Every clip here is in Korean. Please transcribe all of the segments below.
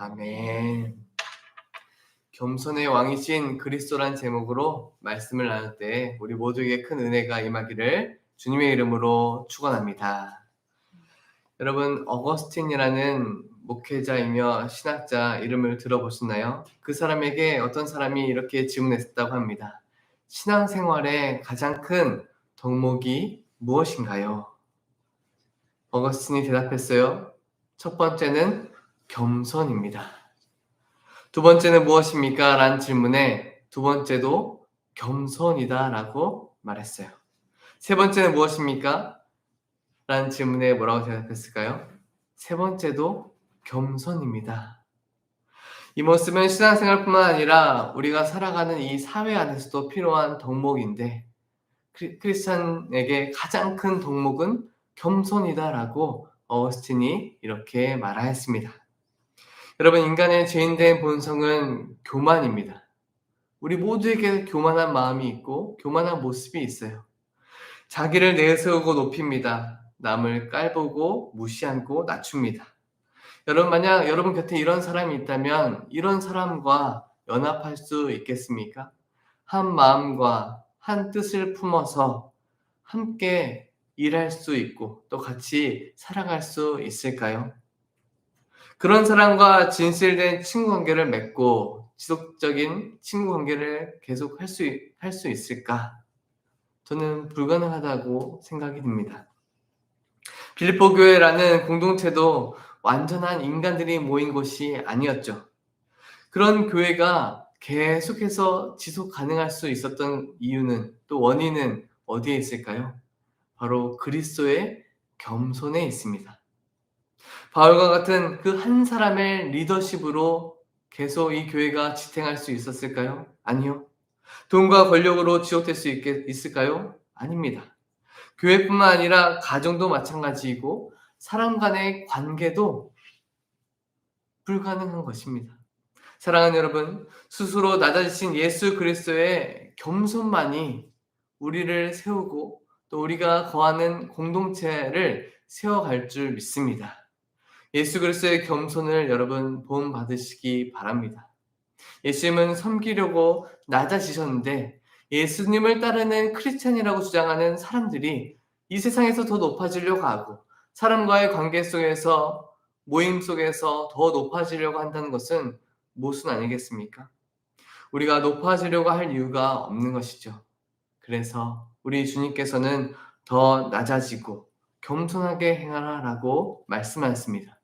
아멘. 겸손의 왕이신 그리스도란 제목으로 말씀을 나눌 때 우리 모두에게 큰 은혜가 임하기를 주님의 이름으로 축원합니다. 여러분, 어거스틴이라는 목회자이며 신학자 이름을 들어보셨나요? 그 사람에게 어떤 사람이 이렇게 질문했다고 합니다. 신앙생활의 가장 큰 덕목이 무엇인가요? 어거스틴이 대답했어요. 첫 번째는 겸손입니다. 두 번째는 무엇입니까? 라는 질문에 두 번째도 겸손이다 라고 말했어요. 세 번째는 무엇입니까? 라는 질문에 뭐라고 대답했을까요? 세 번째도 겸손입니다. 이 모습은 신앙생활뿐만 아니라 우리가 살아가는 이 사회 안에서도 필요한 덕목인데 크리스찬에게 가장 큰 덕목은 겸손이다 라고 어거스틴이 이렇게 말하였습니다. 여러분, 인간의 죄인된 본성은 교만입니다. 우리 모두에게 교만한 마음이 있고 교만한 모습이 있어요. 자기를 내세우고 높입니다. 남을 깔보고 무시하고 낮춥니다. 여러분, 만약 여러분 곁에 이런 사람이 있다면 이런 사람과 연합할 수 있겠습니까? 한 마음과 한 뜻을 품어서 함께 일할 수 있고 또 같이 살아갈 수 있을까요? 그런 사람과 진실된 친구 관계를 맺고 지속적인 친구 관계를 계속 할 수 있을까? 저는 불가능하다고 생각이 듭니다. 빌립보 교회라는 공동체도 완전한 인간들이 모인 곳이 아니었죠. 그런 교회가 계속해서 지속 가능할 수 있었던 이유는 또 원인은 어디에 있을까요? 바로 그리스도의 겸손에 있습니다. 바울과 같은 그 한 사람의 리더십으로 계속 이 교회가 지탱할 수 있었을까요? 아니요. 돈과 권력으로 지속될 수 있을까요? 아닙니다. 교회뿐만 아니라 가정도 마찬가지이고 사람 간의 관계도 불가능한 것입니다. 사랑하는 여러분, 스스로 낮아지신 예수 그리스도의 겸손만이 우리를 세우고 또 우리가 거하는 공동체를 세워갈 줄 믿습니다. 예수 그리스도의 겸손을 여러분 본받으시기 바랍니다. 예수님은 섬기려고 낮아지셨는데 예수님을 따르는 크리스찬이라고 주장하는 사람들이 이 세상에서 더 높아지려고 하고 사람과의 관계 속에서 모임 속에서 더 높아지려고 한다는 것은 무슨 아니겠습니까? 우리가 높아지려고 할 이유가 없는 것이죠. 그래서 우리 주님께서는 더 낮아지고 겸손하게 행하라라고 말씀하셨습니다.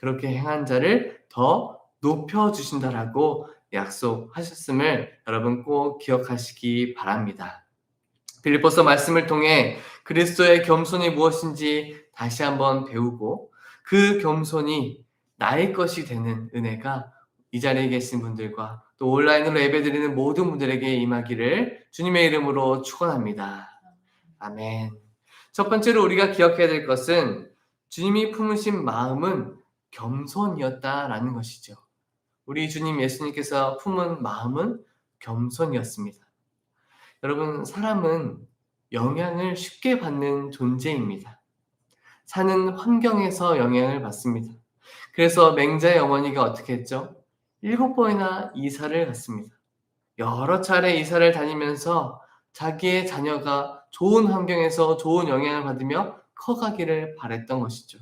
그렇게 행한 자를 더 높여주신다라고 약속하셨음을 여러분 꼭 기억하시기 바랍니다. 빌립보서 말씀을 통해 그리스도의 겸손이 무엇인지 다시 한번 배우고 그 겸손이 나의 것이 되는 은혜가 이 자리에 계신 분들과 또 온라인으로 예배드리는 모든 분들에게 임하기를 주님의 이름으로 축원합니다. 아멘. 첫 번째로 우리가 기억해야 될 것은 주님이 품으신 마음은 겸손이었다라는 것이죠. 우리 주님 예수님께서 품은 마음은 겸손이었습니다. 여러분, 사람은 영향을 쉽게 받는 존재입니다. 사는 환경에서 영향을 받습니다. 그래서 맹자의 어머니가 어떻게 했죠? 7번이나 이사를 갔습니다. 여러 차례 이사를 다니면서 자기의 자녀가 좋은 환경에서 좋은 영향을 받으며 커가기를 바랬던 것이죠.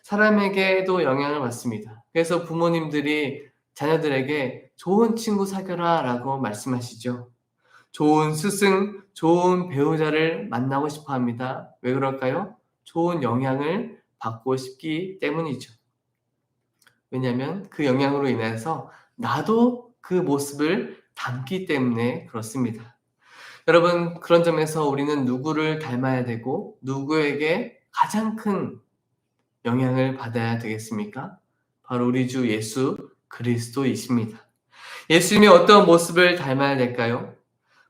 사람에게도 영향을 받습니다. 그래서 부모님들이 자녀들에게 좋은 친구 사귀어라 라고 말씀하시죠. 좋은 스승, 좋은 배우자를 만나고 싶어 합니다. 왜 그럴까요? 좋은 영향을 받고 싶기 때문이죠. 왜냐하면 그 영향으로 인해서 나도 그 모습을 담기 때문에 그렇습니다. 여러분, 그런 점에서 우리는 누구를 닮아야 되고 누구에게 가장 큰 영향을 받아야 되겠습니까? 바로 우리 주 예수 그리스도이십니다. 예수님이 어떤 모습을 닮아야 될까요?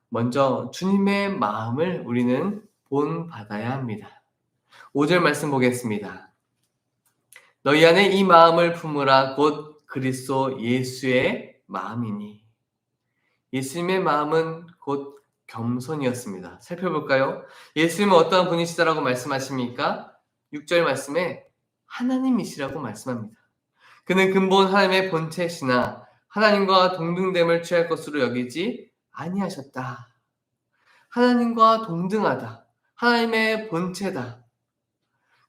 먼저 주님의 마음을 우리는 본받아야 합니다. 5절 말씀 보겠습니다. 너희 안에 이 마음을 품으라 곧 그리스도 예수의 마음이니. 예수님의 마음은 곧 겸손이었습니다. 살펴볼까요? 예수님은 어떠한 분이시다라고 말씀하십니까? 6절 말씀에 하나님이시라고 말씀합니다. 그는 근본 하나님의 본체시나 하나님과 동등됨을 취할 것으로 여기지 아니하셨다. 하나님과 동등하다. 하나님의 본체다.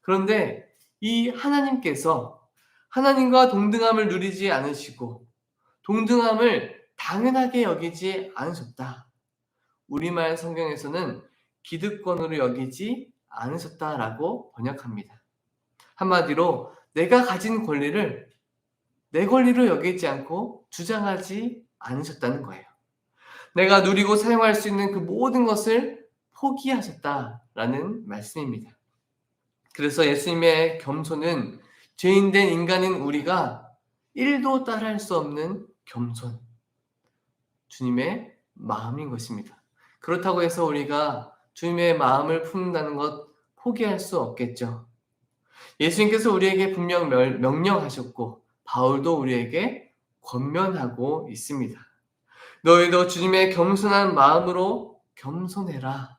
그런데 이 하나님께서 하나님과 동등함을 누리지 않으시고 동등함을 당연하게 여기지 않으셨다. 우리말 성경에서는 기득권으로 여기지 않으셨다라고 번역합니다. 한마디로 내가 가진 권리를 내 권리로 여기지 않고 주장하지 않으셨다는 거예요. 내가 누리고 사용할 수 있는 그 모든 것을 포기하셨다라는 말씀입니다. 그래서 예수님의 겸손은 죄인된 인간인 우리가 1도 따라할 수 없는 겸손, 주님의 마음인 것입니다. 그렇다고 해서 우리가 주님의 마음을 품는다는 것 포기할 수 없겠죠. 예수님께서 우리에게 분명 명령하셨고 바울도 우리에게 권면하고 있습니다. 너희도 주님의 겸손한 마음으로 겸손해라.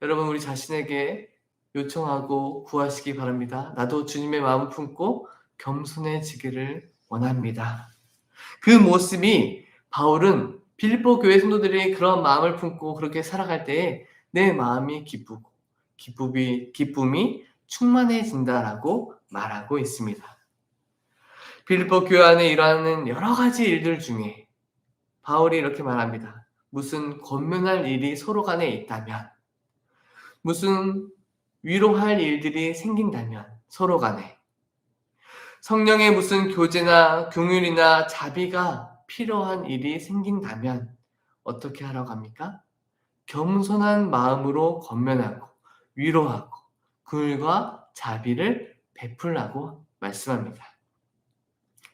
여러분 우리 자신에게 요청하고 구하시기 바랍니다. 나도 주님의 마음을 품고 겸손해지기를 원합니다. 그 모습이 바울은 빌립보 교회 성도들이 그런 마음을 품고 그렇게 살아갈 때에 내 마음이 기쁘고 기쁨이 충만해진다라고 말하고 있습니다. 빌립보 교회 안에 일어나는 여러 가지 일들 중에 바울이 이렇게 말합니다. 무슨 권면할 일이 서로 간에 있다면, 무슨 위로할 일들이 생긴다면 서로 간에, 성령의 무슨 교제나 긍휼이나 자비가 필요한 일이 생긴다면 어떻게 하라고 합니까? 겸손한 마음으로 권면하고 위로하고 긍휼과 자비를 베풀라고 말씀합니다.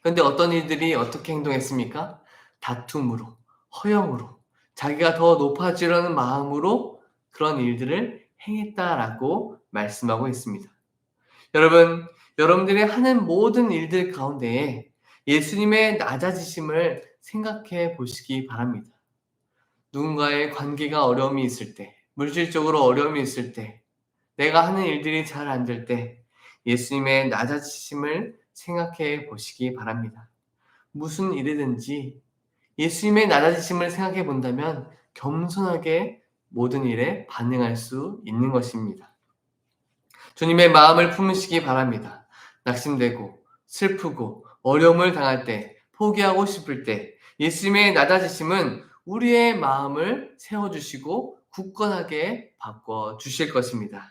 그런데 어떤 이들이 어떻게 행동했습니까? 다툼으로, 허영으로, 자기가 더 높아지려는 마음으로 그런 일들을 행했다라고 말씀하고 있습니다. 여러분, 여러분들이 하는 모든 일들 가운데에 예수님의 낮아지심을 생각해 보시기 바랍니다. 누군가의 관계가 어려움이 있을 때, 물질적으로 어려움이 있을 때, 내가 하는 일들이 잘 안 될 때 예수님의 낮아지심을 생각해 보시기 바랍니다. 무슨 일이든지 예수님의 낮아지심을 생각해 본다면 겸손하게 모든 일에 반응할 수 있는 것입니다. 주님의 마음을 품으시기 바랍니다. 낙심되고 슬프고 어려움을 당할 때, 포기하고 싶을 때 예수님의 낮아지심은 우리의 마음을 세워주시고 굳건하게 바꿔주실 것입니다.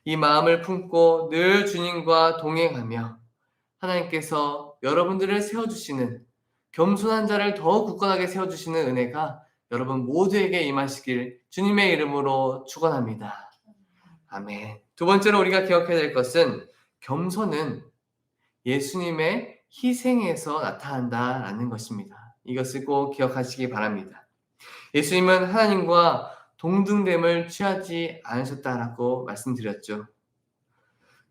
이 마음을 품고 늘 주님과 동행하며 하나님께서 여러분들을 세워주시는, 겸손한 자를 더 굳건하게 세워주시는 은혜가 여러분 모두에게 임하시길 주님의 이름으로 축원합니다. 아멘. 두 번째로 우리가 기억해야 될 것은 겸손은 예수님의 희생에서 나타난다라는 것입니다. 이것을 꼭 기억하시기 바랍니다. 예수님은 하나님과 동등됨을 취하지 않으셨다라고 말씀드렸죠.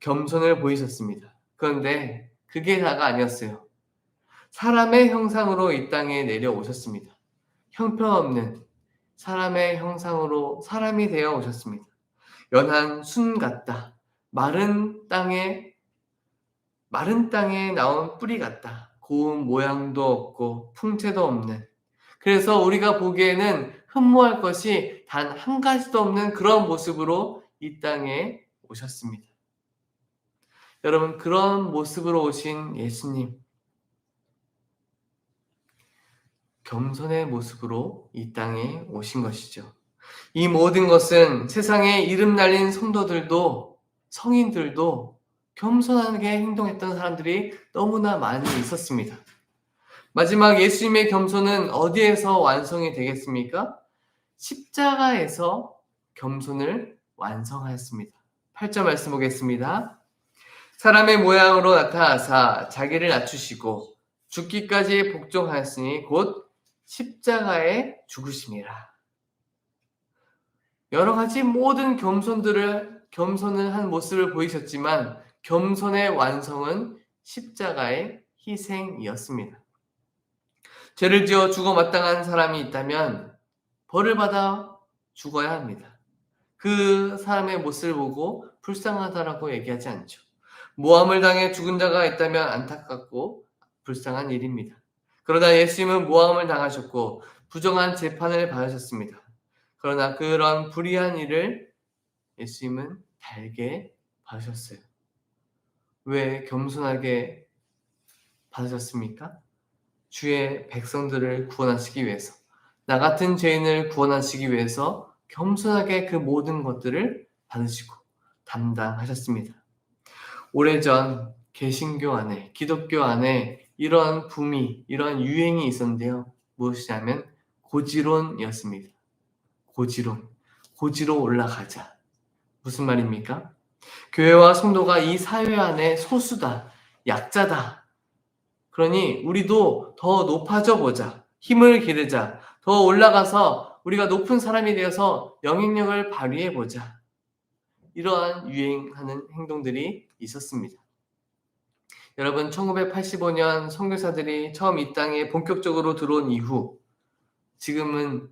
겸손을 보이셨습니다. 그런데 그게 다가 아니었어요. 사람의 형상으로 이 땅에 내려오셨습니다. 형편없는 사람의 형상으로 사람이 되어 오셨습니다. 연한 순 같다. 마른 땅에 나온 뿌리 같다. 고운 모양도 없고 풍채도 없는, 그래서 우리가 보기에는 흠모할 것이 단 한 가지도 없는 그런 모습으로 이 땅에 오셨습니다. 여러분, 그런 모습으로 오신 예수님, 겸손의 모습으로 이 땅에 오신 것이죠. 이 모든 것은 세상에 이름 날린 성도들도, 성인들도 겸손하게 행동했던 사람들이 너무나 많이 있었습니다. 마지막 예수님의 겸손은 어디에서 완성이 되겠습니까? 십자가에서 겸손을 완성하였습니다. 8절 말씀 보겠습니다. 사람의 모양으로 나타나사 자기를 낮추시고 죽기까지 복종하였으니 곧 십자가에 죽으심이라. 여러 가지 모든 겸손을 한 모습을 보이셨지만 겸손의 완성은 십자가의 희생이었습니다. 죄를 지어 죽어 마땅한 사람이 있다면 벌을 받아 죽어야 합니다. 그 사람의 모습을 보고 불쌍하다라고 얘기하지 않죠. 모함을 당해 죽은 자가 있다면 안타깝고 불쌍한 일입니다. 그러나 예수님은 모함을 당하셨고 부정한 재판을 받으셨습니다. 그러나 그런 불의한 일을 예수님은 달게 받으셨어요. 왜 겸손하게 받으셨습니까? 주의 백성들을 구원하시기 위해서, 나 같은 죄인을 구원하시기 위해서 겸손하게 그 모든 것들을 받으시고 담당하셨습니다. 오래전 개신교 안에, 기독교 안에 이런 붐이, 이런 유행이 있었는데요. 무엇이냐면 고지론이었습니다. 고지론. 고지로 올라가자. 무슨 말입니까? 교회와 성도가 이 사회 안에 소수다, 약자다. 그러니 우리도 더 높아져 보자. 힘을 기르자. 더 올라가서 우리가 높은 사람이 되어서 영향력을 발휘해 보자. 이러한 유행하는 행동들이 있었습니다. 여러분, 1985년 선교사들이 처음 이 땅에 본격적으로 들어온 이후 지금은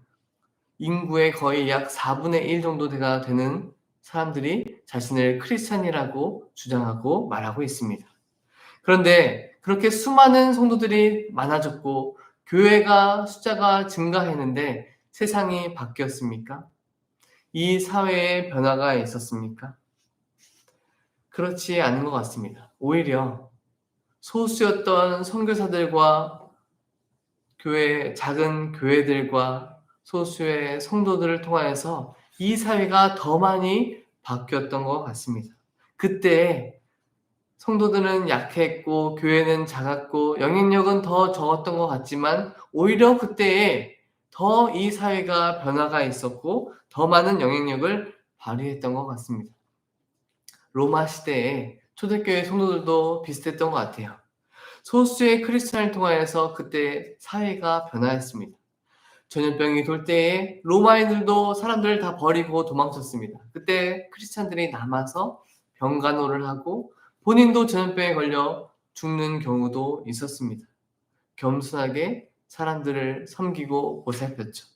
인구의 거의 약 4분의 1 정도가 되는 사람들이 자신을 크리스찬이라고 주장하고 말하고 있습니다. 그런데 그렇게 수많은 성도들이 많아졌고 교회가 숫자가 증가했는데 세상이 바뀌었습니까? 이 사회에 변화가 있었습니까? 그렇지 않은 것 같습니다. 오히려 소수였던 선교사들과 작은 교회들과 소수의 성도들을 통하여서 이 사회가 더 많이 바뀌었던 것 같습니다. 그때 성도들은 약했고 교회는 작았고 영향력은 더 적었던 것 같지만 오히려 그때에 더 이 사회가 변화가 있었고 더 많은 영향력을 발휘했던 것 같습니다. 로마 시대에 초대교회 성도들도 비슷했던 것 같아요. 소수의 크리스찬을 통하여서 그때 사회가 변화했습니다. 전염병이 돌 때에 로마인들도 사람들을 다 버리고 도망쳤습니다. 그때 크리스찬들이 남아서 병간호를 하고 본인도 전염병에 걸려 죽는 경우도 있었습니다. 겸손하게 사람들을 섬기고 보살폈죠.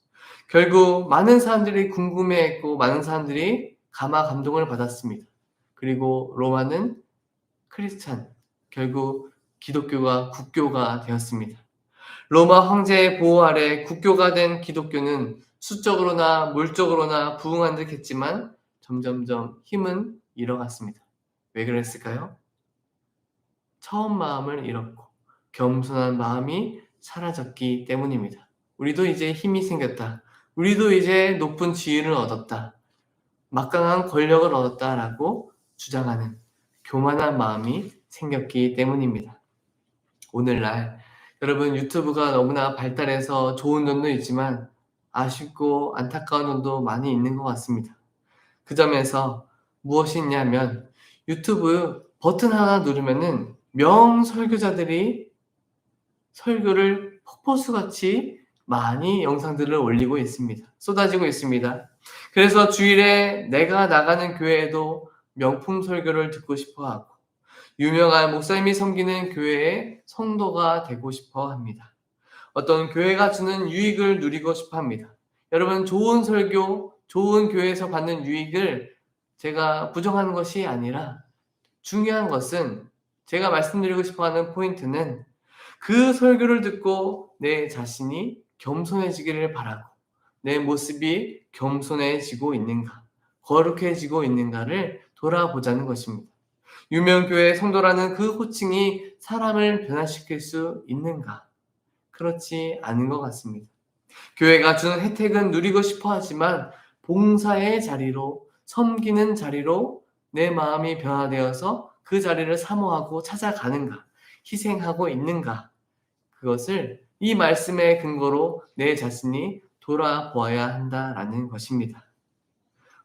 결국 많은 사람들이 궁금해했고 많은 사람들이 감화 감동을 받았습니다. 그리고 로마는 크리스찬, 결국 기독교가 국교가 되었습니다. 로마 황제의 보호 아래 국교가 된 기독교는 수적으로나 물적으로나 부흥한 듯 했지만 점점점 힘은 잃어갔습니다. 왜 그랬을까요? 처음 마음을 잃었고 겸손한 마음이 사라졌기 때문입니다. 우리도 이제 힘이 생겼다. 우리도 이제 높은 지위를 얻었다. 막강한 권력을 얻었다라고 주장하는 교만한 마음이 생겼기 때문입니다. 오늘날 여러분 유튜브가 너무나 발달해서 좋은 점도 있지만 아쉽고 안타까운 점도 많이 있는 것 같습니다. 그 점에서 무엇이 있냐면 유튜브 버튼 하나 누르면은 명설교자들이 설교를 폭포수같이 많이 영상들을 올리고 있습니다. 쏟아지고 있습니다. 그래서 주일에 내가 나가는 교회에도 명품 설교를 듣고 싶어 하고 유명한 목사님이 섬기는 교회의 성도가 되고 싶어 합니다. 어떤 교회가 주는 유익을 누리고 싶어 합니다. 여러분, 좋은 설교, 좋은 교회에서 받는 유익을 제가 부정하는 것이 아니라 중요한 것은 제가 말씀드리고 싶어 하는 포인트는 그 설교를 듣고 내 자신이 겸손해지기를 바라고 내 모습이 겸손해지고 있는가, 거룩해지고 있는가를 돌아보자는 것입니다. 유명교회 성도라는 그 호칭이 사람을 변화시킬 수 있는가? 그렇지 않은 것 같습니다. 교회가 주는 혜택은 누리고 싶어 하지만 봉사의 자리로, 섬기는 자리로 내 마음이 변화되어서 그 자리를 사모하고 찾아가는가, 희생하고 있는가, 그것을 이 말씀의 근거로 내 자신이 돌아보아야 한다라는 것입니다.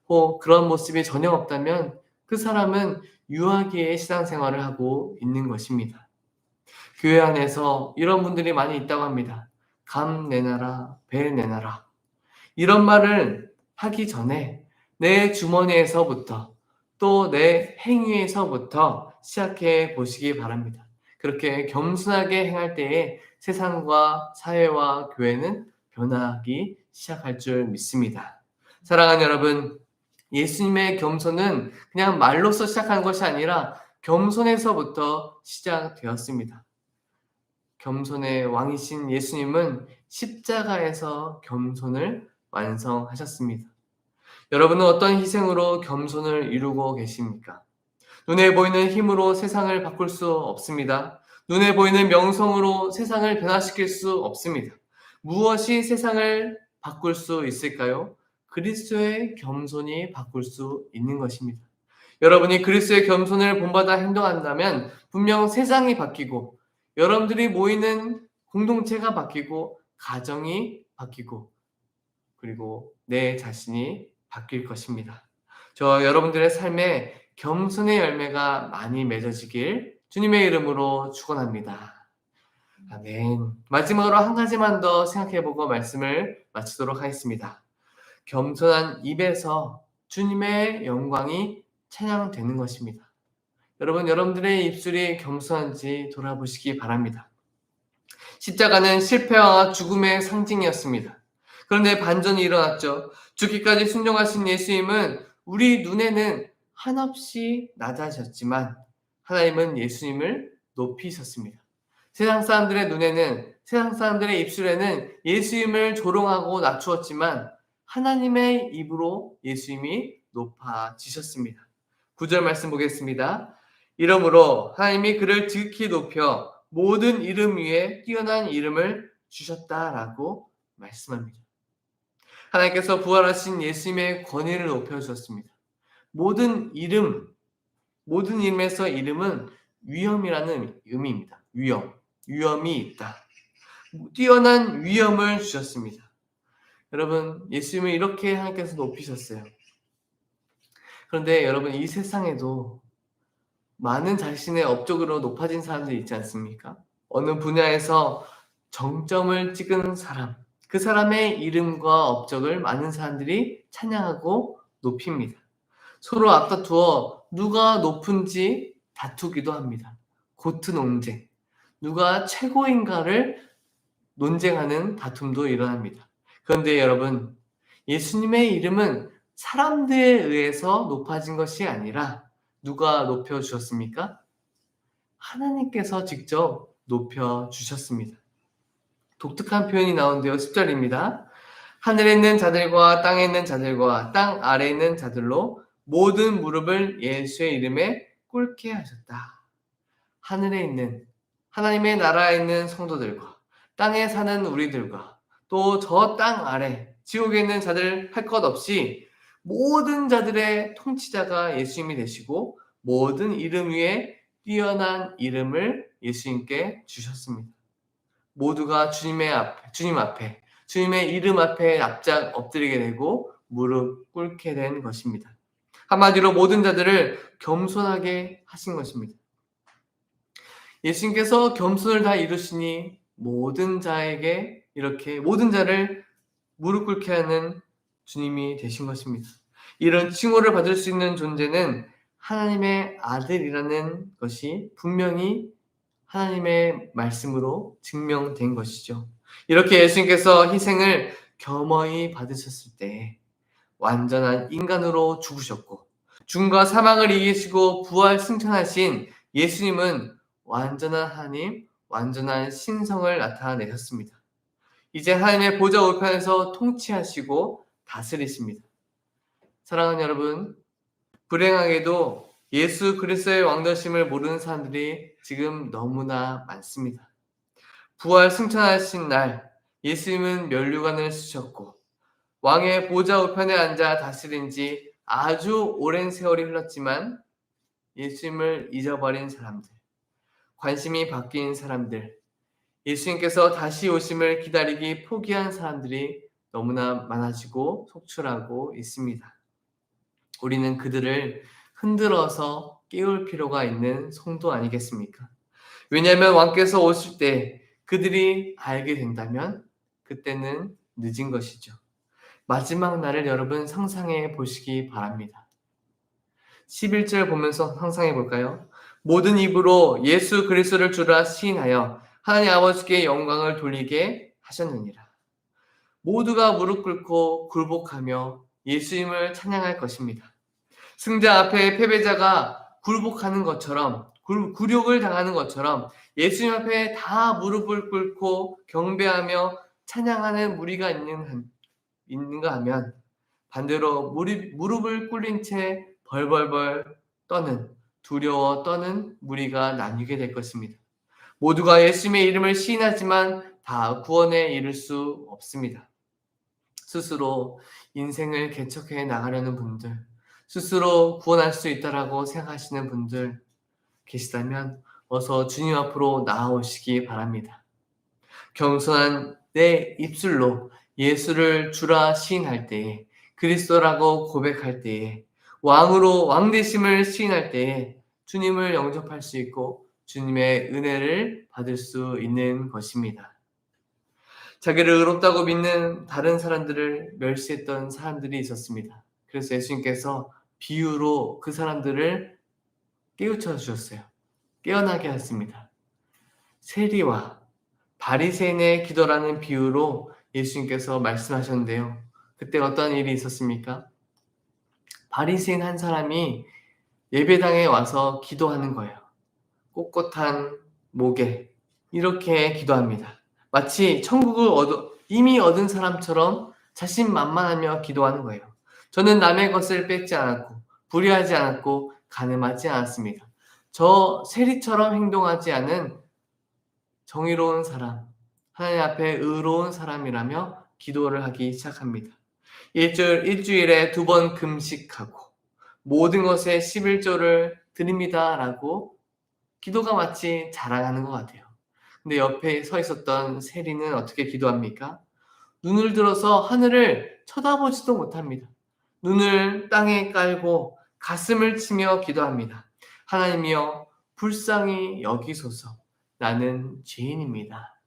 혹 그런 모습이 전혀 없다면 그 사람은 유아기의 신앙생활을 하고 있는 것입니다. 교회 안에서 이런 분들이 많이 있다고 합니다. 감 내놔라, 배 내놔라. 이런 말을 하기 전에 내 주머니에서부터 또 내 행위에서부터 시작해 보시기 바랍니다. 그렇게 겸손하게 행할 때에 세상과 사회와 교회는 변화하기 시작할 줄 믿습니다. 사랑하는 여러분, 예수님의 겸손은 그냥 말로서 시작하는 것이 아니라 겸손에서부터 시작되었습니다. 겸손의 왕이신 예수님은 십자가에서 겸손을 완성하셨습니다. 여러분은 어떤 희생으로 겸손을 이루고 계십니까? 눈에 보이는 힘으로 세상을 바꿀 수 없습니다. 눈에 보이는 명성으로 세상을 변화시킬 수 없습니다. 무엇이 세상을 바꿀 수 있을까요? 그리스도의 겸손이 바꿀 수 있는 것입니다. 여러분이 그리스도의 겸손을 본받아 행동한다면 분명 세상이 바뀌고 여러분들이 모이는 공동체가 바뀌고 가정이 바뀌고 그리고 내 자신이 바뀔 것입니다. 저 여러분들의 삶에 겸손의 열매가 많이 맺어지길 주님의 이름으로 축원합니다. 아멘. 마지막으로 한 가지만 더 생각해보고 말씀을 마치도록 하겠습니다. 겸손한 입에서 주님의 영광이 찬양되는 것입니다. 여러분들의 입술이 겸손한지 돌아보시기 바랍니다. 십자가는 실패와 죽음의 상징이었습니다. 그런데 반전이 일어났죠. 죽기까지 순종하신 예수님은 우리 눈에는 한없이 낮아졌지만 하나님은 예수님을 높이셨습니다. 세상 사람들의 눈에는, 세상 사람들의 입술에는 예수님을 조롱하고 낮추었지만 하나님의 입으로 예수님이 높아지셨습니다. 9절 말씀 보겠습니다. 이러므로 하나님이 그를 지극히 높여 모든 이름 위에 뛰어난 이름을 주셨다라고 말씀합니다. 하나님께서 부활하신 예수님의 권위를 높여주셨습니다. 모든 이름에서 이름은 위엄이라는 의미입니다. 위엄이 있다. 뛰어난 위엄을 주셨습니다. 여러분, 예수님을 이렇게 하나님께서 높이셨어요. 그런데 여러분, 이 세상에도 많은 자신의 업적으로 높아진 사람들이 있지 않습니까? 어느 분야에서 정점을 찍은 사람, 그 사람의 이름과 업적을 많은 사람들이 찬양하고 높입니다. 서로 앞다투어 누가 높은지 다투기도 합니다. 고트 논쟁, 누가 최고인가를 논쟁하는 다툼도 일어납니다. 그런데 여러분, 예수님의 이름은 사람들에 의해서 높아진 것이 아니라 누가 높여주셨습니까? 하나님께서 직접 높여주셨습니다. 독특한 표현이 나오는데요. 10절입니다. 하늘에 있는 자들과 땅에 있는 자들과 땅 아래에 있는 자들로 모든 무릎을 예수의 이름에 꿇게 하셨다. 하늘에 있는 하나님의 나라에 있는 성도들과 땅에 사는 우리들과 또 저 땅 아래 지옥에 있는 자들 할 것 없이 모든 자들의 통치자가 예수님이 되시고 모든 이름 위에 뛰어난 이름을 예수님께 주셨습니다. 모두가 주님 앞에 주님의 이름 앞에 납작 엎드리게 되고 무릎 꿇게 된 것입니다. 한마디로 모든 자들을 겸손하게 하신 것입니다. 예수님께서 겸손을 다 이루시니 모든 자에게 이렇게 모든 자를 무릎 꿇게 하는 주님이 되신 것입니다. 이런 칭호를 받을 수 있는 존재는 하나님의 아들이라는 것이 분명히 하나님의 말씀으로 증명된 것이죠. 이렇게 예수님께서 희생을 겸허히 받으셨을 때 완전한 인간으로 죽으셨고 죽음과 사망을 이기시고 부활 승천하신 예수님은 완전한 하나님, 완전한 신성을 나타내셨습니다. 이제 하나님의 보좌 우편에서 통치하시고 다스리십니다. 사랑하는 여러분, 불행하게도 예수 그리스도의 왕되심을 모르는 사람들이 지금 너무나 많습니다. 부활 승천하신 날 예수님은 면류관을 쓰셨고 왕의 보좌 우편에 앉아 다스린 지 아주 오랜 세월이 흘렀지만 예수님을 잊어버린 사람들, 관심이 바뀐 사람들, 예수님께서 다시 오심을 기다리기 포기한 사람들이 너무나 많아지고 속출하고 있습니다. 우리는 그들을 흔들어서 깨울 필요가 있는 성도 아니겠습니까? 왜냐하면 왕께서 오실 때 그들이 알게 된다면 그때는 늦은 것이죠. 마지막 날을 여러분 상상해 보시기 바랍니다. 11절 보면서 상상해 볼까요? 모든 입으로 예수 그리스도를 주라 시인하여 하나님 아버지께 영광을 돌리게 하셨느니라. 모두가 무릎 꿇고 굴복하며 예수님을 찬양할 것입니다. 승자 앞에 패배자가 굴복하는 것처럼, 굴욕을 당하는 것처럼 예수님 앞에 다 무릎을 꿇고 경배하며 찬양하는 무리가 있는가 하면, 반대로 무릎을 꿇린 채 벌벌벌 떠는, 두려워 떠는 무리가 나뉘게 될 것입니다. 모두가 예수님의 이름을 시인하지만 다 구원에 이를 수 없습니다. 스스로 인생을 개척해 나가려는 분들, 스스로 구원할 수 있다라고 생각하시는 분들 계시다면 어서 주님 앞으로 나아오시기 바랍니다. 겸손한 내 입술로 예수를 주라 시인할 때에, 그리스도라고 고백할 때에, 왕 되심을 시인할 때에 주님을 영접할 수 있고 주님의 은혜를 받을 수 있는 것입니다. 자기를 의롭다고 믿는 다른 사람들을 멸시했던 사람들이 있었습니다. 그래서 예수님께서 비유로 그 사람들을 깨우쳐 주셨어요. 깨어나게 하였습니다. 세리와 바리새인의 기도라는 비유로 예수님께서 말씀하셨는데요. 그때 어떤 일이 있었습니까? 바리새인 한 사람이 예배당에 와서 기도하는 거예요. 꼿꼿한 목에 이렇게 기도합니다. 마치 천국을 이미 얻은 사람처럼 자신만만하며 기도하는 거예요. 저는 남의 것을 뺏지 않았고 불의하지 않았고 간음하지 않았습니다. 저 세리처럼 행동하지 않은 정의로운 사람, 하나님 앞에 의로운 사람이라며 기도를 하기 시작합니다. 일주일에 2번 금식하고 모든 것에 11조를 드립니다라고 기도가 마치 자랑하는 것 같아요. 근데 옆에 서 있었던 세리는 어떻게 기도합니까? 눈을 들어서 하늘을 쳐다보지도 못합니다. 눈을 땅에 깔고 가슴을 치며 기도합니다. 하나님이여 불쌍히 여기소서. 나는 죄인입니다.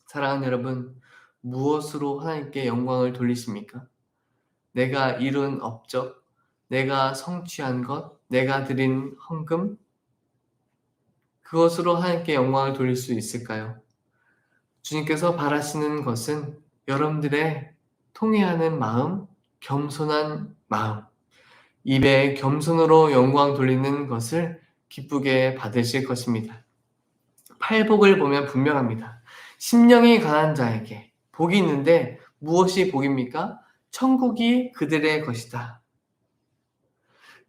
사랑하는 여러분, 무엇으로 하나님께 영광을 돌리십니까? 내가 이룬 업적, 내가 성취한 것, 내가 드린 헌금, 그것으로 하나님께 영광을 돌릴 수 있을까요? 주님께서 바라시는 것은 여러분들의 통회하는 마음, 겸손한 마음, 입에 겸손으로 영광 돌리는 것을 기쁘게 받으실 것입니다. 팔복을 보면 분명합니다. 심령이 강한 자에게 복이 있는데 무엇이 복입니까? 천국이 그들의 것이다.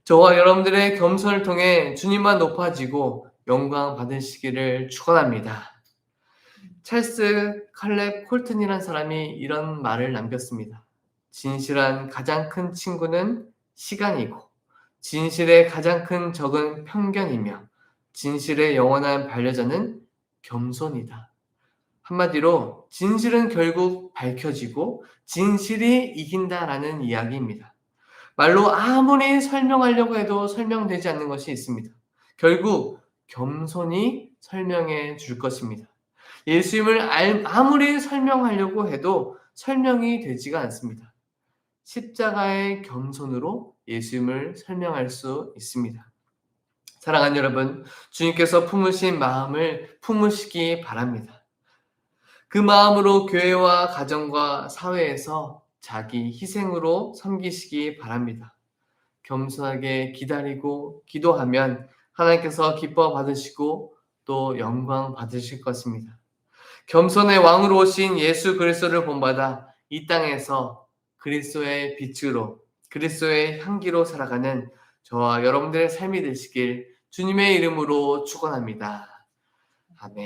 저와 여러분들의 겸손을 통해 주님만 높아지고 영광 받으시기를 축원합니다. 찰스 칼렙 콜튼이라는 사람이 이런 말을 남겼습니다. 진실한 가장 큰 친구는 시간이고 진실의 가장 큰 적은 편견이며 진실의 영원한 반려자는 겸손이다. 한마디로 진실은 결국 밝혀지고 진실이 이긴다라는 이야기입니다. 말로 아무리 설명하려고 해도 설명되지 않는 것이 있습니다. 결국 겸손이 설명해 줄 것입니다. 예수님을 아무리 설명하려고 해도 설명이 되지가 않습니다. 십자가의 겸손으로 예수님을 설명할 수 있습니다. 사랑하는 여러분, 주님께서 품으신 마음을 품으시기 바랍니다. 그 마음으로 교회와 가정과 사회에서 자기 희생으로 섬기시기 바랍니다. 겸손하게 기다리고 기도하면 하나님께서 기뻐 받으시고 또 영광 받으실 것입니다. 겸손의 왕으로 오신 예수 그리스도를 본받아 이 땅에서 그리스도의 빛으로, 그리스도의 향기로 살아가는 저와 여러분들의 삶이 되시길 주님의 이름으로 축원합니다.